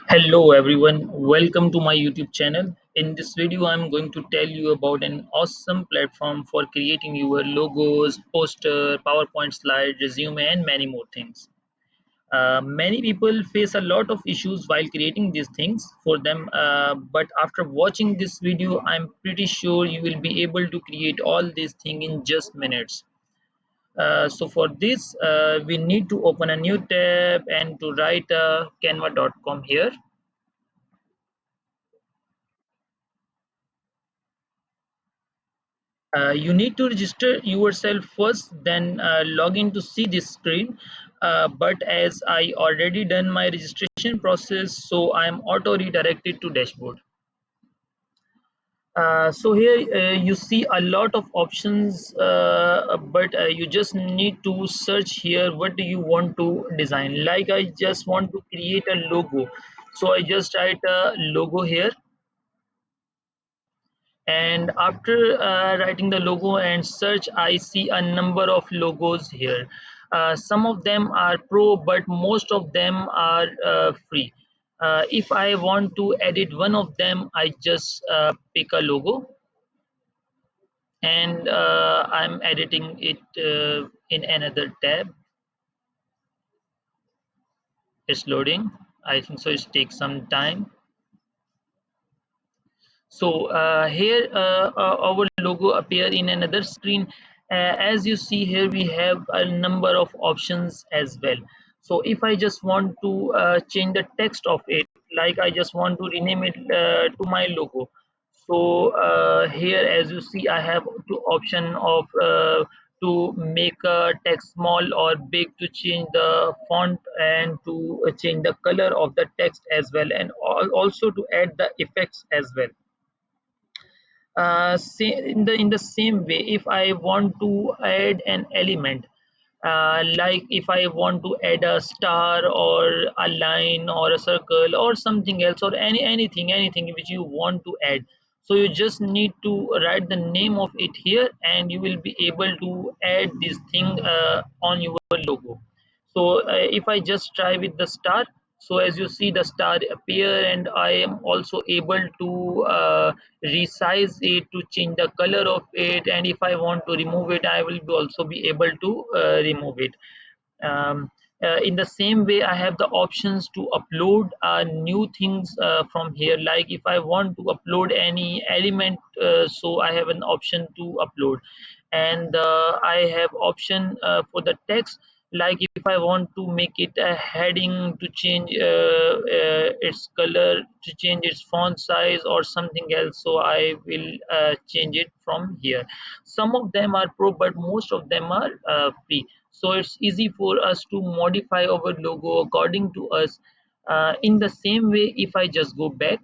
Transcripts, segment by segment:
Hello everyone, welcome to my YouTube channel. In this video, I'm going to tell you about an awesome platform for creating your logos, poster, PowerPoint slide, resume, and many more things. Many people face a lot of issues while creating these things for them, but after watching this video, I'm pretty sure you will be able to create all these things in just minutes. So for this, we need to open a new tab and to write canva.com here. You need to register yourself first, then log in to see this screen. But as I already done my registration process, so I am auto redirected to dashboard. So here you see a lot of options, but you just need to search here. What do you want to design? Like I just want to create a logo, so I just write a logo here, and after writing the logo and search, I see a number of logos here. Some of them are pro, but most of them are free. If I want to edit one of them, I just pick a logo, and I'm editing it in another tab. It's loading. I think so it takes some time. So here our logo appear in another screen. As you see here, we have a number of options as well. So if I just want to change the text of it, like I just want to rename it to my logo. So here, as you see, I have two option of to make a text small or big, to change the font, and to change the color of the text as well, and also to add the effects as well. In the same way, if I want to add an element, like if I want to add a star or a line or a circle or something else, or anything which you want to add, so you just need to write the name of it here, and you will be able to add this thing on your logo. So if I just try with the star, so as you see, the star appear, and I am also able to resize it, to change the color of it, and if I want to remove it, I will be also be able to remove it. um, in the same way, I have the options to upload new things from here. Like if I want to upload any element, so I have an option to upload, and I have option for the text. Like if I want to make it a heading, to change its color, to change its font size or something else, so I will change it from here. Some of them are pro, but most of them are free, so it's easy for us to modify our logo according to us. In the same way, if I just go back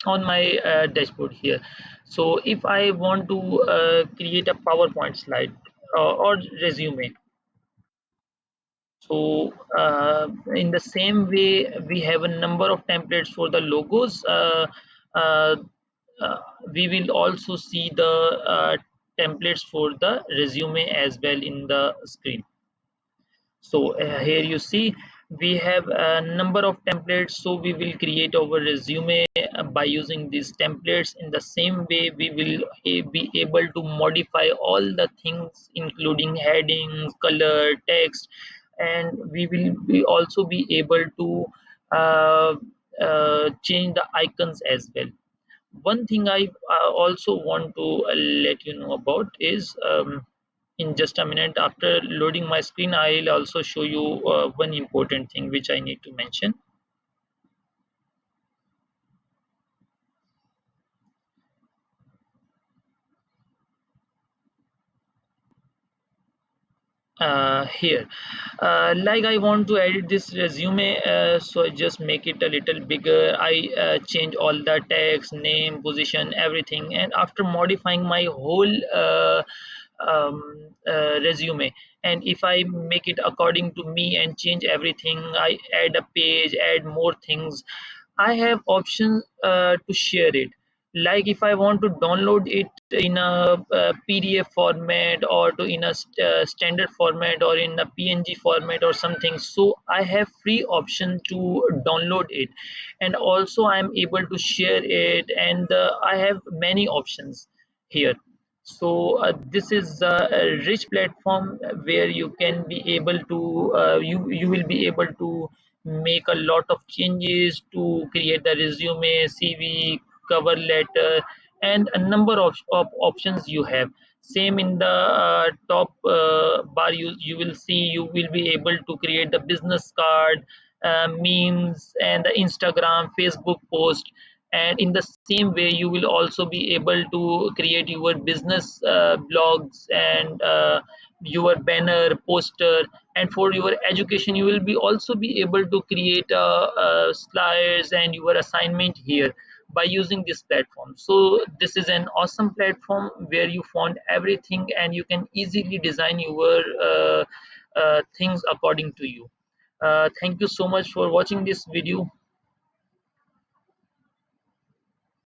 on my dashboard here, so if I want to create a PowerPoint slide or resume, so in the same way, we have a number of templates for the logos. Uh, uh, we will also see the templates for the resume as well in the screen. So here you see we have a number of templates, so we will create our resume by using these templates. In the same way, we will be able to modify all the things, including headings, color, text, and we will be also be able to uh, change the icons as well. One thing I also want to let you know about is, in just a minute after loading my screen, I'll also show you one important thing which I need to mention. Here, like I want to edit this resume, so I just make it a little bigger. I change all the text, name, position, everything, and after modifying my whole um, resume, and if I make it according to me and change everything, I add a page, add more things, I have options to share it. Like if I want to download it in a, PDF format, or to in a standard format, or in a PNG format or something, so I have free option to download it, and also I'm able to share it, and I have many options here. So this is a rich platform where you can be able to, you will be able to make a lot of changes to create the resume, CV, cover letter, and a number of options you have. Same in the top bar, you will see you will be able to create the business card, memes, and the Instagram, Facebook post. And in the same way, you will also be able to create your business blogs, and your banner poster. And for your education, you will be also be able to create slides and your assignment here by using this platform. So this is an awesome platform where you found everything, and you can easily design your things according to you. Thank you so much for watching this video.